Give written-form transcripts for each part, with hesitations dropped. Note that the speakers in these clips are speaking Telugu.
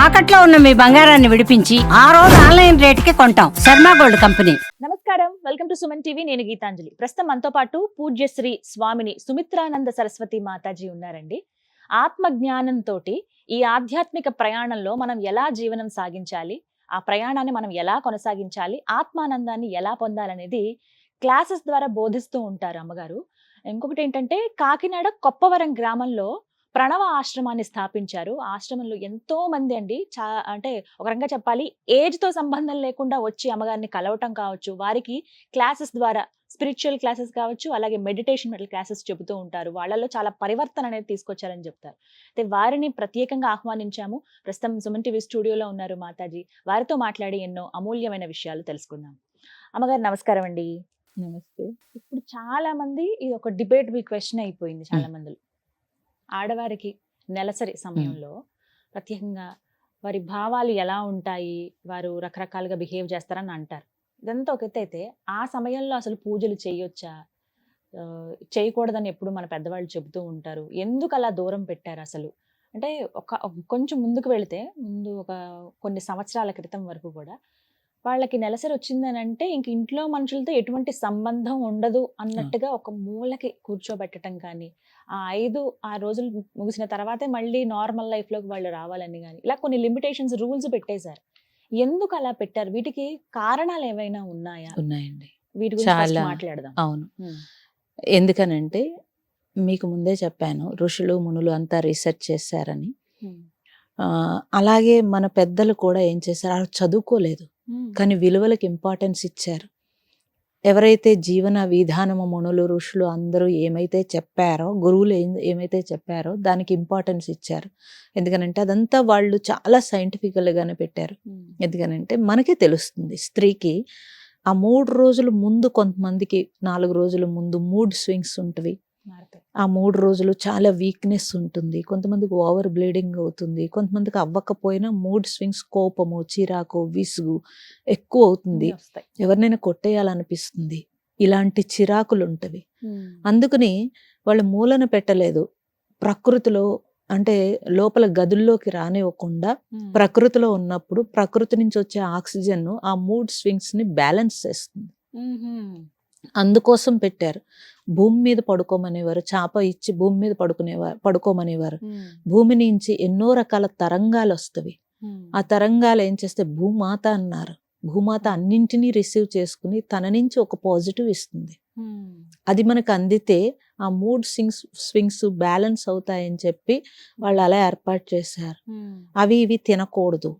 తాకట్లో ఉన్న మీ బంగారాన్ని విడిపించి ఆ రోజు ఆన్లైన్ రేటుకి కొంటాం. Sharma gold company. నమస్కారం, వెల్కమ్ టు సుమన్ టీవీ. నేను గీతాంజలి. ప్రస్తుతం మనతో పాటు పూజ్యశ్రీ స్వామిని సుమిత్రానంద సరస్వతి మాతాజీ ఉన్నారండి. ఆత్మ జ్ఞానంతో ఈ ఆధ్యాత్మిక ప్రయాణంలో మనం ఎలా జీవనం సాగించాలి, ఆ ప్రయాణాన్ని మనం ఎలా కొనసాగించాలి, ఆత్మానందాన్ని ఎలా పొందాలనేది క్లాసెస్ ద్వారా బోధిస్తూ ఉంటారు అమ్మగారు. ఇంకొకటి ఏంటంటే, కాకినాడ కొప్పవరం గ్రామంలో ప్రణవ ఆశ్రమాన్ని స్థాపించారు. ఆ ఆశ్రమంలో ఎంతో మంది అండి, అంటే ఒక రకంగా చెప్పాలి, ఏజ్ తో సంబంధం లేకుండా వచ్చి అమ్మగారిని కలవటం కావచ్చు, వారికి క్లాసెస్ ద్వారా స్పిరిచువల్ క్లాసెస్ కావచ్చు, అలాగే మెడిటేషన్ క్లాసెస్ చెబుతూ ఉంటారు. వాళ్ళలో చాలా పరివర్తన అనేది తీసుకొచ్చారని చెప్తారు. అయితే వారిని ప్రత్యేకంగా ఆహ్వానించాము. ప్రస్తుతం సుమన్ టీవీ స్టూడియోలో ఉన్నారు మాతాజీ. వారితో మాట్లాడి ఎన్నో అమూల్యమైన విషయాలు తెలుసుకుందాం. అమ్మగారు నమస్కారం అండి. నమస్తే. ఇప్పుడు చాలా మంది ఇది ఒక డిబేట్ క్వశ్చన్ అయిపోయింది చాలా మందిలో. ఆడవారికి నెలసరి సమయంలో ప్రత్యేకంగా వారి భావాలు ఎలా ఉంటాయి, వారు రకరకాలుగా బిహేవ్ చేస్తారని అంటారు. ఇదంతా ఒక ఎత్తు అయితే, ఆ సమయంలో అసలు పూజలు చేయొచ్చా, చేయకూడదని ఎప్పుడు మన పెద్దవాళ్ళు చెబుతూ ఉంటారు. ఎందుకు అలా దూరం పెట్టారు అసలు? అంటే కొంచెం ముందుకు వెళితే, ముందు కొన్ని సంవత్సరాల క్రితం వరకు కూడా వాళ్ళకి నెలసరి వచ్చిందని అంటే ఇంక ఇంట్లో మనుషులతో ఎటువంటి సంబంధం ఉండదు అన్నట్టుగా ఒక మూలకి కూర్చోబెట్టడం కానీ, ఆ 6 రోజులు ముగిసిన తర్వాతే మళ్ళీ నార్మల్ లైఫ్ లోకి వాళ్ళు రావాలని కానీ, ఇలా కొన్ని లిమిటేషన్స్, రూల్స్ పెట్టేశారు. ఎందుకు అలా పెట్టారు? వీటికి కారణాలు ఏవైనా ఉన్నాయా? ఉన్నాయండి, వీటి గురించి చాలా. మాట్లాడదాం. అవును. ఎందుకనంటే, మీకు ముందే చెప్పాను, ఋషులు మునులు అంతా రీసెర్చ్ చేశారని. అలాగే మన పెద్దలు కూడా ఏం చేశారు, వాళ్ళు చదువుకోలేదు కానీ విలువలకు ఇంపార్టెన్స్ ఇచ్చారు. ఎవరైతే జీవన విధానము మునులు ఋషులు అందరూ ఏమైతే చెప్పారో, గురువులు ఏమైతే చెప్పారో దానికి ఇంపార్టెన్స్ ఇచ్చారు. ఎందుకనంటే అదంతా వాళ్ళు చాలా సైంటిఫికల్గానే పెట్టారు. ఎందుకనంటే మనకే తెలుస్తుంది, స్త్రీకి ఆ 3 రోజుల ముందు, కొంతమందికి 4 రోజుల ముందు మూడ్ స్వింగ్స్ ఉంటవి. ఆ 3 రోజులు చాలా వీక్నెస్ ఉంటుంది. కొంతమందికి ఓవర్ బ్లీడింగ్ అవుతుంది, కొంతమందికి అవ్వకపోయినా మూడ్ స్వింగ్స్, కోపము, చిరాకు, విసుగు ఎక్కువ అవుతుంది, ఎవరినైనా కొట్టేయాలనిపిస్తుంది, ఇలాంటి చిరాకులు ఉంటవి. అందుకని వాళ్ళు మూలన పెట్టలేదు, ప్రకృతిలో అంటే లోపల గదుల్లోకి రానివ్వకుండా ప్రకృతిలో ఉన్నప్పుడు ప్రకృతి నుంచి వచ్చే ఆక్సిజన్ ఆ మూడ్ స్వింగ్స్ ని బ్యాలెన్స్ చేస్తుంది. అందుకోసం పెట్టారు. భూమి మీద పడుకోమనేవారు, చాప ఇచ్చి భూమి మీద పడుకోమనేవారు. భూమి నుంచి ఎన్నో రకాల తరంగాలు వస్తవి. ఆ తరంగాలు ఏం చేస్తే భూమాత అన్నారు. భూమాత అన్నింటినీ రిసీవ్ చేసుకుని తన నుంచి ఒక పాజిటివ్ ఇస్తుంది. అది మనకు అందితే ఆ మూడ్ స్వింగ్స్ బ్యాలెన్స్ అవుతాయని చెప్పి వాళ్ళు అలా ఏర్పాటు చేశారు. అవి ఇవి తినకూడదు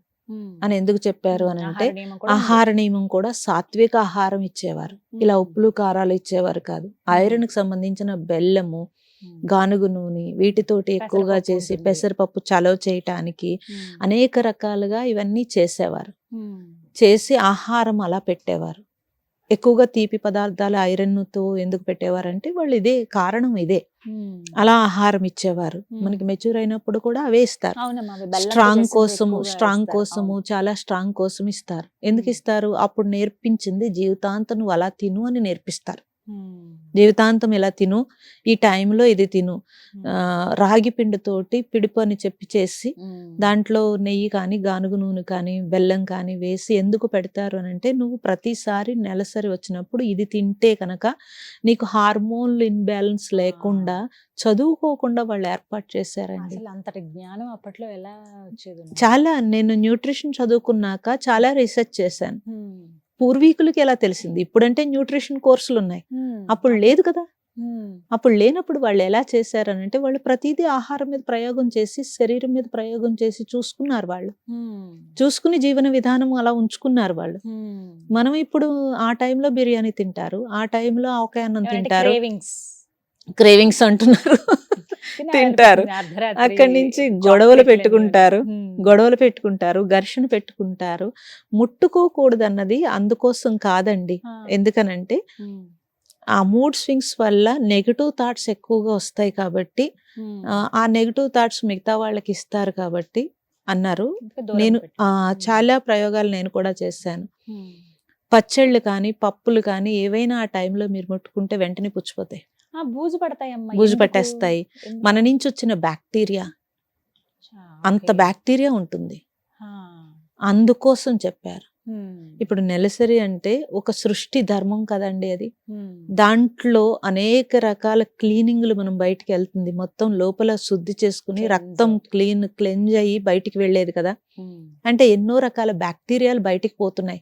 అని ఎందుకు చెప్పారు అని అంటే, ఆహార నియమం కూడా సాత్విక ఆహారం ఇచ్చేవారు, ఇలా ఉప్పులు కారాలు ఇచ్చేవారు కాదు. ఐరన్ కి సంబంధించిన బెల్లము, గానుగు నూనె వీటితోటి ఎక్కువగా చేసి పెసరపప్పు చలవ చేయటానికి అనేక రకాలుగా ఇవన్నీ చేసేవారు. చేసి ఆహారం అలా పెట్టేవారు. ఎక్కువగా తీపి పదార్థాలు ఐరన్తో ఎందుకు పెట్టేవారంటే వాళ్ళు ఇదే కారణం, ఇదే అలా ఆహారం ఇచ్చేవారు. మనకి మెచ్యూర్ అయినప్పుడు కూడా అవే ఇస్తారు. స్ట్రాంగ్ కోసము చాలా స్ట్రాంగ్ కోసం ఇస్తారు. ఎందుకు ఇస్తారు? అప్పుడు నేర్పించింది జీవితాంతం నువ్వు అలా తిను అని నేర్పిస్తారు. జీవితాంతం ఇలా తిను, ఈ టైంలో ఇది తిను. రాగి పిండితోటి పిడిపు అని చెప్పి చేసి దాంట్లో నెయ్యి కానీ, గానుగు నూనె కానీ, బెల్లం కానీ వేసి ఎందుకు పెడతారు అని అంటే, నువ్వు ప్రతిసారి నెలసరి వచ్చినప్పుడు ఇది తింటే కనుక నీకు హార్మోన్లు ఇన్బ్యాలెన్స్ లేకుండా, చదువుకోకుండా వాళ్ళు ఏర్పాటు చేశారండి. అంతటి జ్ఞానం అప్పట్లో ఎలా వచ్చేది? చాలా. నేను న్యూట్రిషన్ చదువుకున్నాక చాలా రీసెర్చ్ చేశాను. పూర్వీకులకి ఎలా తెలిసింది? ఇప్పుడంటే న్యూట్రిషన్ కోర్సులు ఉన్నాయి, అప్పుడు లేదు కదా. అప్పుడు లేనప్పుడు వాళ్ళు ఎలా చేశారనంటే, వాళ్ళు ప్రతిదీ ఆహారం మీద ప్రయోగం చేసి, శరీరం మీద ప్రయోగం చేసి చూసుకున్నారు. వాళ్ళు చూసుకుని జీవన విధానం అలా ఉంచుకున్నారు వాళ్ళు. మనం ఇప్పుడు ఆ టైంలో బిర్యానీ తింటారు, ఆ టైంలో ఆవకాయ అన్నం తింటారు, క్రేవింగ్స్ అంటున్నారు, తింటారు. అక్కడి నుంచి గొడవలు పెట్టుకుంటారు, ఘర్షణ పెట్టుకుంటారు. ముట్టుకోకూడదు అన్నది అందుకోసం కాదండి. ఎందుకనంటే ఆ మూడ్ స్వింగ్స్ వల్ల నెగటివ్ థాట్స్ ఎక్కువగా వస్తాయి కాబట్టి, ఆ నెగటివ్ థాట్స్ మిగతా వాళ్ళకి ఇస్తారు కాబట్టి అన్నారు. నేను చాలా ప్రయోగాలు నేను కూడా చేశాను. పచ్చళ్ళు కానీ, పప్పులు కానీ ఏవైనా ఆ టైంలో మీరు ముట్టుకుంటే వెంటనే పుచ్చిపోతాయి, బూజు పట్టేస్తాయి. మన నుంచి వచ్చిన బ్యాక్టీరియా, అంత బ్యాక్టీరియా ఉంటుంది. అందుకోసం చెప్పారు. ఇప్పుడు నెలసరి అంటే ఒక సృష్టి ధర్మం కదండి అది. దాంట్లో అనేక రకాల క్లీనింగ్లు మనం బయటికి వెళ్తుంది, మొత్తం లోపల శుద్ధి చేసుకుని Cleanse రక్తం క్లెంజ్ అయ్యి బయటికి వెళ్ళేది కదా. అంటే ఎన్నో రకాల బ్యాక్టీరియాలు బయటికి పోతున్నాయి.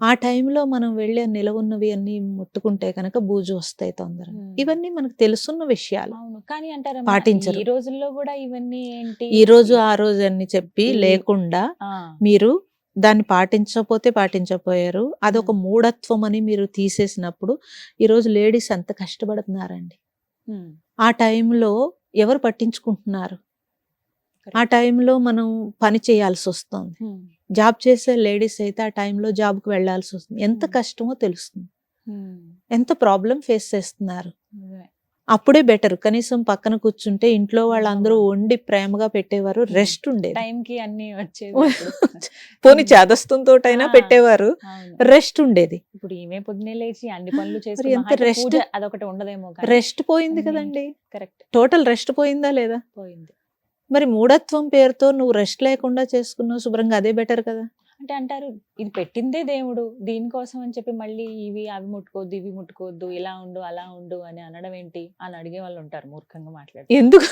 ఆ టైంలో మనం వెళ్ళి నిలవున్నవి అన్ని ముట్టుకుంటే కనుక బూజు వస్తాయి తొందర. ఇవన్నీ మనకు తెలుసున్న విషయాలు. అవును, కానీ అంటారా పాటించరు. ఈ రోజుల్లో కూడా ఇవన్నీ ఏంటి, ఈ రోజు ఆ రోజు అని చెప్పి లేకుండా మీరు దాన్ని పాటించకపోయారు. అదొక మూఢత్వం అని మీరు తీసేసినప్పుడు ఈరోజు లేడీస్ ఎంత కష్టపడుతున్నారండి. ఆ టైంలో ఎవరు పట్టించుకుంటున్నారు? ఆ టైంలో మనం పని చేయాల్సి వస్తుంది. జాబ్ చేసే లేడీస్ అయితే ఆ టైంలో జాబ్కి వెళ్లాల్సి వస్తుంది. ఎంత కష్టమో తెలుస్తుంది, ఎంత ప్రాబ్లం ఫేస్ చేస్తున్నారు. అప్పుడే బెటర్, కనీసం పక్కన కూర్చుంటే ఇంట్లో వాళ్ళందరూ వండి ప్రేమగా పెట్టేవారు, రెస్ట్ ఉండేది. టైంకి అన్ని వచ్చేవి. పోనీ చేదస్తంతోటైనా పెట్టేవారు, రెస్ట్ ఉండేది. ఇప్పుడు ఈమె పొద్దునే లేచి అన్ని పనులు ఎంత చేసుకుని rest? పూజ అదొకటి ఉండదేమో. రెస్ట్ పోయింది అన్ని- కదండి. కరెక్ట్, టోటల్ రెస్ట్ పోయిందా లేదా? పోయింది. మరి మూఢత్వం పేరుతో నువ్వు రెస్ట్ లేకుండా చేసుకున్నావు, శుభ్రంగా అదే బెటర్ కదా. అంటే అంటారు ఇది పెట్టిందే దేవుడు దీనికోసం అని చెప్పి మళ్ళీ ఇవి అవి ముట్టుకోవద్దు ఇవి ముట్టుకోవద్దు ఇలా ఉండు అలా ఉండు అని అనడం ఏంటి అని అడిగే వాళ్ళు ఉంటారు, మూర్ఖంగా మాట్లాడుతూ. ఎందుకు?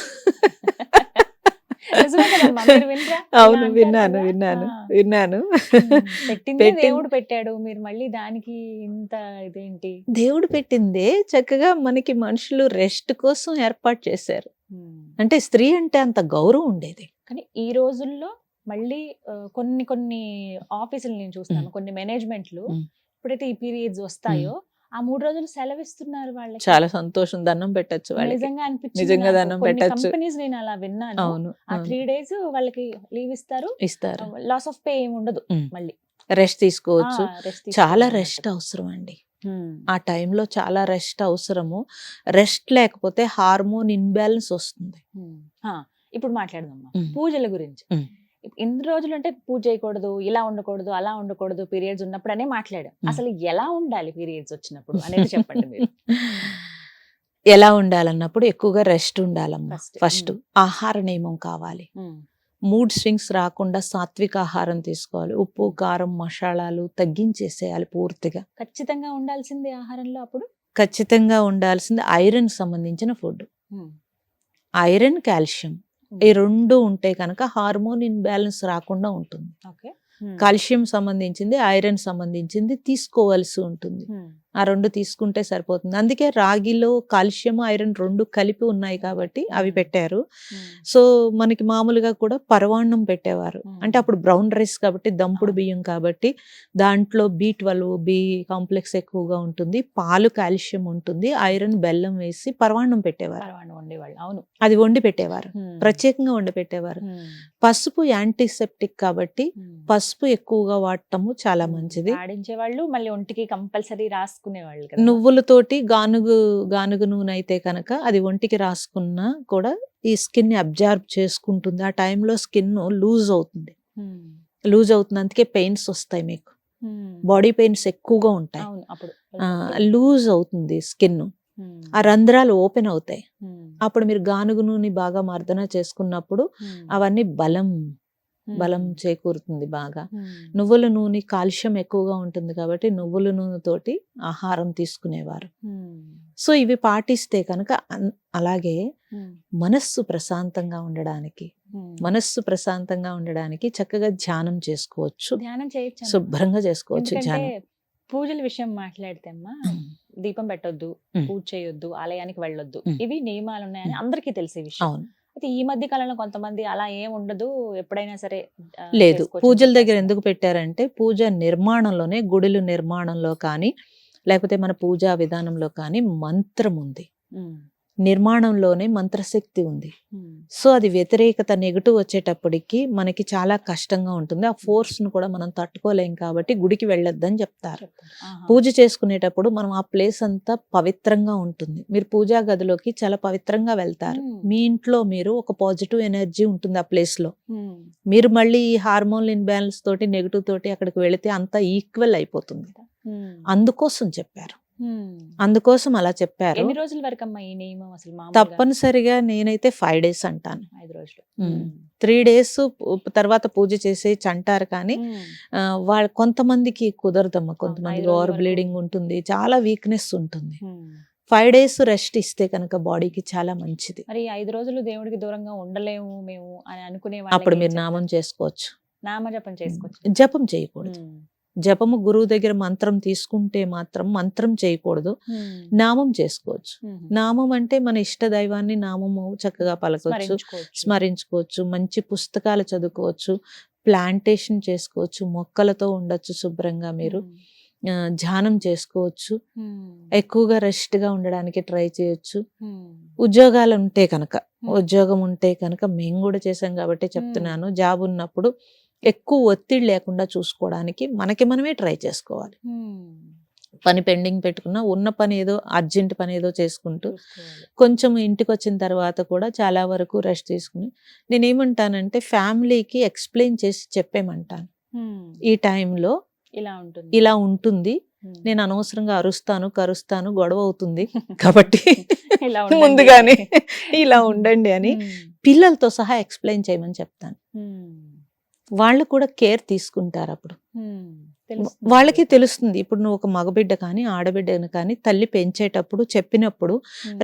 నిజమే కదమ్మా, మీరు వినరా? అవును, ఇలా అంటారు విన్నాను కదా? విన్నాను ఆ. విన్నాను. పెట్టిందే పెట్టింది- దేవుడు పెట్టాడు, మీరు మళ్ళీ దానికి ఇంత ఇదేంటి. దేవుడు పెట్టిందే చక్కగా మనకి మనుషులు రెస్ట్ కోసం ఏర్పాటు చేశారు. అంటే స్త్రీ అంటే అంత గౌరవం ఉండేది. కానీ ఈ రోజుల్లో మళ్ళీ కొన్ని కొన్ని ఆఫీసులు నేను చూస్తాను, కొన్ని మేనేజ్మెంట్లు మ్మ్. ఎప్పుడైతే ఈ పీరియడ్స్ వస్తాయో ఆ 3 రోజులు సెలవిస్తున్నారు వాళ్ళకి. చాలా సంతోషం, దండం పెట్టచ్చు వాళ్ళకి. నిజంగా అనిపించింది నిజంగా నాకు. దండం కొన్ని పెట్టచ్చు. కంపెనీస్ నేను అలా విన్నాను. అవును, ఆ 3 days వాళ్ళకి లీవ్ ఇస్తారు, ఇస్తారు. లాస్ ఆఫ్ పే ఏమి ఉండదు. మ్మ్. మళ్ళీ రెస్ట్ తీసుకోవచ్చు. rest చాలా తీసుకోవాలి రెస్ట్ అవసరం అండి. అన్నట్టు. ఆ టైంలో చాలా రెస్ట్ అవసరము. రెస్ట్ లేకపోతే హార్మోన్ ఇన్బ్యాలెన్స్ వస్తుంది. ఇప్పుడు మాట్లాడదాం మ్మ్. పూజల గురించి. మ్మ్. ఇన్ని రోజులు అంటే పూజ చేయకూడదు, ఇలా ఉండకూడదు, అలా ఉండకూడదు, పీరియడ్స్ ఉన్నప్పుడు అనే మాట్లాడాం. మ్మ్. అసలు ఎలా ఉండాలి పీరియడ్స్ వచ్చినప్పుడు అనేది చెప్పండి మీరు. ఎలా ఉండాలన్నప్పుడు ఎక్కువగా రెస్ట్ ఉండాలమ్మా. First. ఫస్ట్ ఆహార నియమం కావాలి. మ్మ్. మూడ్ స్వింగ్స్ రాకుండా సాత్విక ఆహారం తీసుకోవాలి. ఉప్పు కారం మసాలాలు తగ్గించేసేయాలి పూర్తిగా. ఖచ్చితంగా ఉండాల్సింది ఆహారంలో అప్పుడు. ఖచ్చితంగా ఉండాల్సింది ఐరన్ సంబంధించిన ఫుడ్. మ్మ్. ఐరన్, కాల్షియం ఈ రెండు ఉంటే కనుక హార్మోన్ ఇన్బ్యాలెన్స్ రాకుండా ఉంటుంది. ఓకే. కాల్షియం సంబంధించింది, ఐరన్ సంబంధించింది తీసుకోవాల్సి ఉంటుంది. ఆ రెండు తీసుకుంటే సరిపోతుంది. అందుకే రాగిలో కాల్షియం ఐరన్ రెండు కలిపి ఉన్నాయి కాబట్టి అవి పెట్టారు. సో మనకి మామూలుగా కూడా పరవాన్నం పెట్టేవారు. అంటే అప్పుడు బ్రౌన్ రైస్ కాబట్టి దంపుడు బియ్యం కాబట్టి దాంట్లో B12 బి కాంప్లెక్స్ ఎక్కువగా ఉంటుంది, పాలు కాల్షియం ఉంటుంది, ఐరన్ బెల్లం వేసి పరవాన్నం పెట్టేవారు. పరవాన్నం వండేవాళ్ళు. అవును. అది వండి పెట్టేవారు, ప్రత్యేకంగా వండి పెట్టేవారు. పసుపు యాంటీసెప్టిక్ కాబట్టి పసుపు ఎక్కువగా వాడటము చాలా మంచిది. ఆడించే వాళ్ళు మళ్ళీ ఒంటికి కంపల్సరీ రాసుకునేవాళ్ళు కదా. నువ్వులతోటి గానుగ నూనె అయితే కనుక అది ఒంటికి రాసుకున్నా కూడా ఈ స్కిన్ ని అబ్జార్బ్ చేసుకుంటుంది. ఆ టైంలో స్కిన్ లూజ్ అవుతుంది. అందుకే పెయిన్స్ వస్తాయి, మీకు బాడీ పెయిన్స్ ఎక్కువగా ఉంటాయి. అవును, అప్పుడు లూజ్ అవుతుంది స్కిన్, ఆ రంధ్రాలు ఓపెన్ అవుతాయి. అప్పుడు మీరు గానుగ నూనె బాగా మర్దన చేసుకున్నప్పుడు అవన్నీ బలం చేకూరుతుంది బాగా. నువ్వుల నూనె కాల్షియం ఎక్కువగా ఉంటుంది కాబట్టి నువ్వుల నూనెతోటి ఆహారం తీసుకునేవారు. సో ఇవి పాటిస్తే కనుక అలాగే మనస్సు ప్రశాంతంగా ఉండడానికి చక్కగా ధ్యానం చేసుకోవచ్చు, ధ్యానం చేయొచ్చు, శుభ్రంగా చేసుకోవచ్చు ధ్యానం. పూజల విషయం మాట్లాడితే అమ్మా, దీపం పెట్టొద్దు, పూజ చేయొద్దు, ఆలయానికి వెళ్ళొద్దు, ఇవి నియమాలు ఉన్నాయని అందరికీ తెలిసే విషయం. అవును. అయితే ఈ మధ్య కాలంలో కొంతమంది అలా ఏం ఉండదు, ఎప్పుడైనా సరే లేదు. పూజల దగ్గర ఎందుకు పెట్టారంటే పూజ నిర్మాణంలోనే, గుడుల నిర్మాణంలో కానీ లేకపోతే మన పూజా విధానంలో కానీ మంత్రం ఉంది, నిర్మాణంలోనే మంత్రశక్తి ఉంది. సో అది వ్యతిరేకత నెగటివ్ వచ్చేటప్పటికి మనకి చాలా కష్టంగా ఉంటుంది. ఆ ఫోర్స్ ను కూడా మనం తట్టుకోలేం కాబట్టి గుడికి వెళ్ళొద్దని చెప్తారు. పూజ చేసుకునేటప్పుడు మనం ఆ ప్లేస్ అంతా పవిత్రంగా ఉంటుంది. మీరు పూజా గదిలోకి చాలా పవిత్రంగా వెళ్తారు. మీ ఇంట్లో మీరు ఒక పాజిటివ్ ఎనర్జీ ఉంటుంది ఆ ప్లేస్ లో. మీరు మళ్ళీ ఈ హార్మోన్ ఇన్బ్యాలెన్స్ తోటి నెగటివ్ తోటి అక్కడికి వెళితే అంతా ఈక్వల్ అయిపోతుంది. అందుకోసం చెప్పారు. అందుకోసం అలా చెప్పారు. ఎన్ని రోజుల వరకు అమ్మా ఈ నియమం అసలు మామూలుగా? తప్పనిసరిగా నేనైతే 5 days అంటాను. 5 రోజులు. 3 days తర్వాత పూజ చేసేయచ్చు అంటారు, కానీ వాళ్ళ కొంతమందికి కుదరదమ్మా. కొంతమందికి 5 రోజుల ఓవర్ వరకు. బ్లీడింగ్ ఉంటుంది, చాలా వీక్నెస్ ఉంటుంది. 5 days రెస్ట్ ఇస్తే కనుక బాడీకి చాలా మంచిది. మరి 5 రోజులు దేవుడికి దూరంగా ఉండలేము మేము అని అనుకునే అప్పుడు వాళ్ళకి మీరు ఏం నామం చెప్తారు? చేసుకోవచ్చు. నామజపం చేసుకోవచ్చు. జపం చేయకూడదు. జపము గురువు దగ్గర మంత్రం తీసుకుంటే మాత్రం మంత్రం చేయకూడదు, నామం చేసుకోవచ్చు. నామం అంటే మన ఇష్ట దైవాన్ని నామము చక్కగా పలకొచ్చు, స్మరించుకోవచ్చు, మంచి పుస్తకాలు చదువుకోవచ్చు, ప్లాంటేషన్ చేసుకోవచ్చు, మొక్కలతో ఉండొచ్చు శుభ్రంగా మీరు, ధ్యానం చేసుకోవచ్చు, ఎక్కువగా రెస్ట్ గా ఉండడానికి ట్రై చేయొచ్చు. ఉద్యోగాలు ఉంటే కనుక, ఉద్యోగం ఉంటే కనుక మేము కూడా చేసాం కాబట్టి చెప్తున్నాను, జాబ్ ఉన్నప్పుడు ఎక్కువ ఒత్తిడి లేకుండా చూసుకోవడానికి మనకి మనమే ట్రై చేసుకోవాలి. పని పెండింగ్ పెట్టుకున్నా ఉన్న పని ఏదో అర్జెంట్ పని ఏదో చేసుకుంటూ కొంచెం ఇంటికి వచ్చిన తర్వాత కూడా చాలా వరకు రెస్ట్ తీసుకుని, నేనేమంటానంటే ఫ్యామిలీకి ఎక్స్ప్లెయిన్ చేసి చెప్పేమంటాను. ఈ టైంలో ఇలా ఉంటుంది, నేను అనవసరంగా అరుస్తాను, కరుస్తాను, గొడవ అవుతుంది కాబట్టి ముందుగానే ఇలా ఉండండి అని పిల్లలతో సహా ఎక్స్ప్లెయిన్ చేయమని చెప్తాను. వాళ్ళు కూడా కేర్ తీసుకుంటారు. అప్పుడు వాళ్ళకి తెలుస్తుంది. ఇప్పుడు నువ్వు ఒక మగబిడ్డ కానీ ఆడబిడ్డను కానీ తల్లి పెంచేటప్పుడు చెప్పినప్పుడు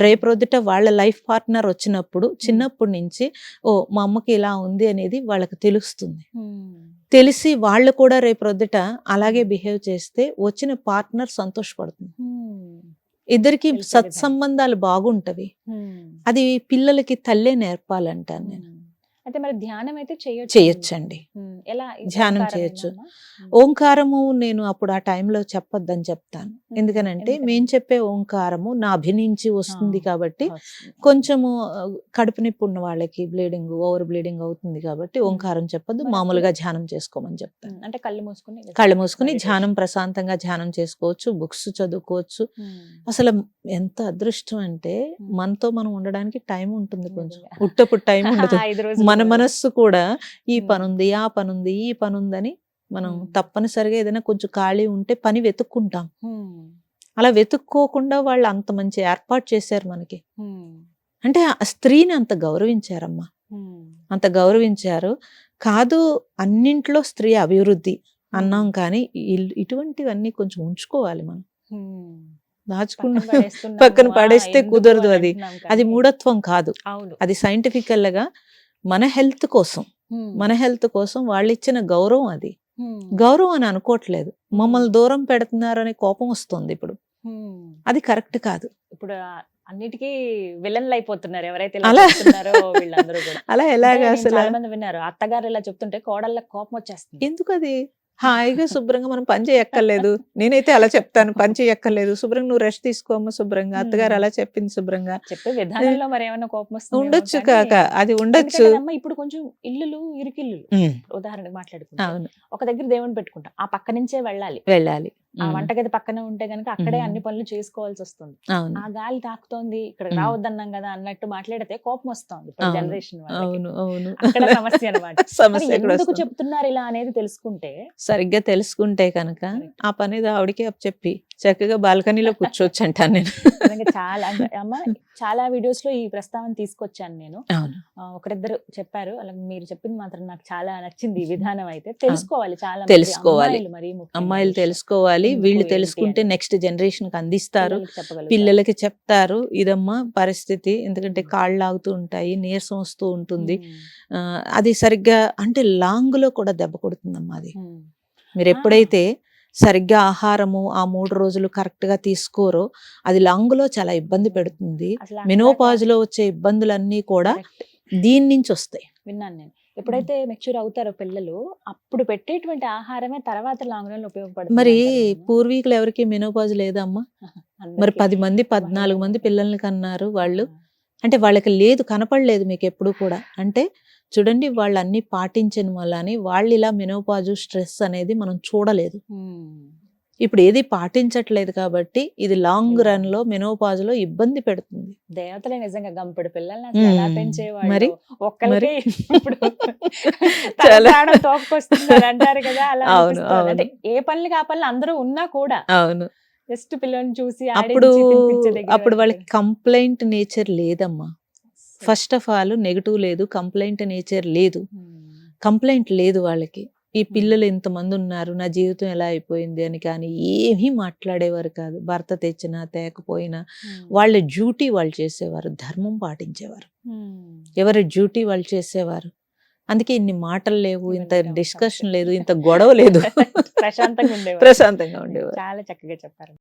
రేపొద్దుట వాళ్ళ లైఫ్ పార్ట్నర్ వచ్చినప్పుడు చిన్నప్పటి నుంచి ఓ మా అమ్మకి ఇలా ఉంది అనేది వాళ్ళకి తెలుస్తుంది. తెలిసి వాళ్ళు కూడా రేపొద్దుట అలాగే బిహేవ్ చేస్తే వచ్చిన పార్ట్నర్ సంతోషపడుతుంది. ఇద్దరికి సత్సంబంధాలు బాగుంటవి. అది పిల్లలకి తల్లే నేర్పాలంటాను నేను. అయితే మరి ధ్యానం అయితే చేయొచ్చండి. ధ్యానం చేయొచ్చు. ఓంకారము నేను అప్పుడు ఆ టైంలో చెప్పొద్దని చెప్తాను. ఎందుకనంటే మేము చెప్పే ఓంకారము నా అభినించి వస్తుంది కాబట్టి కొంచెము కడుపు నొప్పి ఉన్న వాళ్ళకి బ్లీడింగ్, ఓవర్ బ్లీడింగ్ అవుతుంది కాబట్టి ఓంకారం చెప్పొద్దు, మామూలుగా ధ్యానం చేసుకోమని చెప్తాను. అంటే కళ్ళు మూసుకుని ధ్యానం ప్రశాంతంగా ధ్యానం చేసుకోవచ్చు, బుక్స్ చదువుకోవచ్చు. అసలు ఎంత అదృష్టం అంటే మనతో మనం ఉండడానికి టైం ఉంటుంది, కొంచెం ఉట్టప్పుడు టైం ఉండదు. మన మనస్సు కూడా ఈ పనుంది, ఆ పనుంది, ఈ పనుందని మనం తప్పనిసరిగా ఏదైనా కొంచెం ఖాళీ ఉంటే పని వెతుక్కుంటాం. అలా వెతుక్కోకుండా వాళ్ళు అంత మంచి ఏర్పాటు చేశారు మనకి. అంటే ఆ స్త్రీని అంత గౌరవించారమ్మా, అంత గౌరవించారు. కాదు అన్నింట్లో స్త్రీ అభివృద్ధి అన్నాం, కానీ ఇటువంటివన్నీ కొంచెం ఉంచుకోవాలి మనం. దాచుకున్న పక్కన పడేస్తే కుదరదు. అది మూఢత్వం కాదు, అది సైంటిఫికల్ గా మన హెల్త్ కోసం వాళ్ళు ఇచ్చిన గౌరవం. అది గౌరవం అని అనుకోవట్లేదు, మమ్మల్ని దూరం పెడుతున్నారు అనే కోపం వస్తుంది ఇప్పుడు. అది కరెక్ట్ కాదు. ఇప్పుడు అన్నిటికీ విలన్లు అయిపోతున్నారు ఎవరైతే వీళ్ళందరూ కూడా. అలా ఎలాగా అసలు చాలా మంది విన్నారు, అత్తగారు ఇలా చెప్తుంటే కోడళ్ళకి కోపం వచ్చేస్తుంది. ఎందుకు? అది హాయిగా శుభ్రంగా మనం పని చేయక్కర్లేదు. నేనైతే అలా చెప్తాను, పని చేయక్కర్లేదు, శుభ్రంగా నువ్వు రెస్ట్ తీసుకోమ్మా శుభ్రంగా. అత్తగారు అలా చెప్పింది శుభ్రంగా చెప్పే విధానంలో మరి ఏమైనా కోపం వస్తుంది ఉండొచ్చు కాక, అది ఉండొచ్చు. ఇప్పుడు కొంచెం ఇరుకిల్లు ఉదాహరణకు మాట్లాడుకుంటాం, ఒక దగ్గర దేవుని పెట్టుకుంటాం, ఆ పక్క నుంచే వెళ్ళాలి. ఆ వంటగది పక్కనే ఉంటే గనక అక్కడే అన్ని పనులు చేసుకోవాల్సి వస్తుంది. ఆ గాలి తాకుతోంది, ఇక్కడ రావద్దన్నాం కదా అన్నట్టు మాట్లాడితే కోపం వస్తుంది జనరేషన్. అక్కడ సమస్య అన్నమాట. ఎందుకు చెప్తున్నారు ఇలా అనేది తెలుసుకుంటే, సరిగ్గా తెలుసుకుంటే కనుక ఆ పని ఆవిడకి చెప్పి చక్కగా బాల్కనీలో కూర్చోవచ్చు అంటాను నేను. చాలా వీడియోస్ లో ఈ ప్రస్తావన తీసుకొచ్చాను నేను. ఒకరిద్దరు చెప్పారు, అలా మీరు చెప్పింది మాత్రం నాకు చాలా నచ్చింది. ఈ విధానం అయితే తెలుసుకోవాలి, చాలా అమ్మాయిలు తెలుసుకోవాలి. వీళ్ళు తెలుసుకుంటే నెక్స్ట్ జనరేషన్ కి అందిస్తారు, పిల్లలకి చెప్తారు ఇదమ్మా పరిస్థితి. ఎందుకంటే కాళ్ళు లాగుతూ ఉంటాయి, నీరసం వస్తూ ఉంటుంది, అది సరిగ్గా అంటే లాంగ్ లో కూడా దెబ్బ కొడుతుందమ్మా. అది మీరు ఎప్పుడైతే సరిగ్గా ఆహారము ఆ 3 రోజులు కరెక్ట్ గా తీసుకోరో అది లాంగ్ లో చాలా ఇబ్బంది పెడుతుంది. మెనోపాజ్ లో వచ్చే ఇబ్బందులన్నీ కూడా దీని నుంచి వస్తాయి. విన్నాను నేను. ఎప్పుడైతే మెచ్యూర్ అవుతారో పిల్లలు, అప్పుడు పెట్టేటువంటి ఆహారమే తర్వాత లాంగ్ రన్ ఉపయోగపడుతుంది. మరి పూర్వీకులు ఎవరికి మెనోపాజ్ లేదమ్మా? మరి 10 మంది 14 మంది పిల్లల్ని కన్నారు వాళ్ళు. అంటే వాళ్ళకి లేదు, కనపడలేదు మీకు ఎప్పుడు కూడా. అంటే చూడండి, వాళ్ళు అన్ని పాటించిన వల్లనే వాళ్ళు ఇలా మెనోపాజు స్ట్రెస్ అనేది మనం చూడలేదు. ఇప్పుడు ఏది పాటించట్లేదు కాబట్టి ఇది లాంగ్ రన్ లో మెనోపాజ్ లో ఇబ్బంది పెడుతుంది. దేవతలే నిజంగా గంపెడు పిల్లల్ని ఎలా పెంచేవాళ్ళు. మరి ఒక్కరికి ఇప్పుడు తోపుకొస్తున్నారు అంటారు కదా. అలా అంటే ఏ పనులు ఆ పనులు అందరూ ఉన్నా కూడా అవును జస్ట్ పిల్లల్ని చూసి అప్పుడు ఆడించి తినిపించే దగ్గర అప్పుడు వరకు వాళ్ళకి కంప్లైంట్ నేచర్ లేదమ్మా. అస్సలు. ఫస్ట్ ఆఫ్ ఆల్ నెగటివ్ లేదు, కంప్లైంట్ నేచర్ లేదు. కంప్లైంట్ లేదు వాళ్ళకి. ఈ పిల్లలు ఇంతమంది ఉన్నారు, నా జీవితం ఎలా అయిపోయింది అని కానీ ఏమీ మాట్లాడేవారు కాదు. భర్త తెచ్చినా తేకపోయినా వాళ్ళ డ్యూటీ వాళ్ళు చేసేవారు, ధర్మం పాటించేవారు, ఎవరి డ్యూటీ వాళ్ళు చేసేవారు. అందుకే ఇన్ని మాటలు లేవు, ఇంత ఇవన్నీ డిస్కషన్ సమస్య. లేదు, ఇంత గొడవ లేదు, ప్రశాంతంగా ఉండేవారు. ప్రశాంతంగా ఉండేవారు. చాలా చక్కగా చెప్పారు.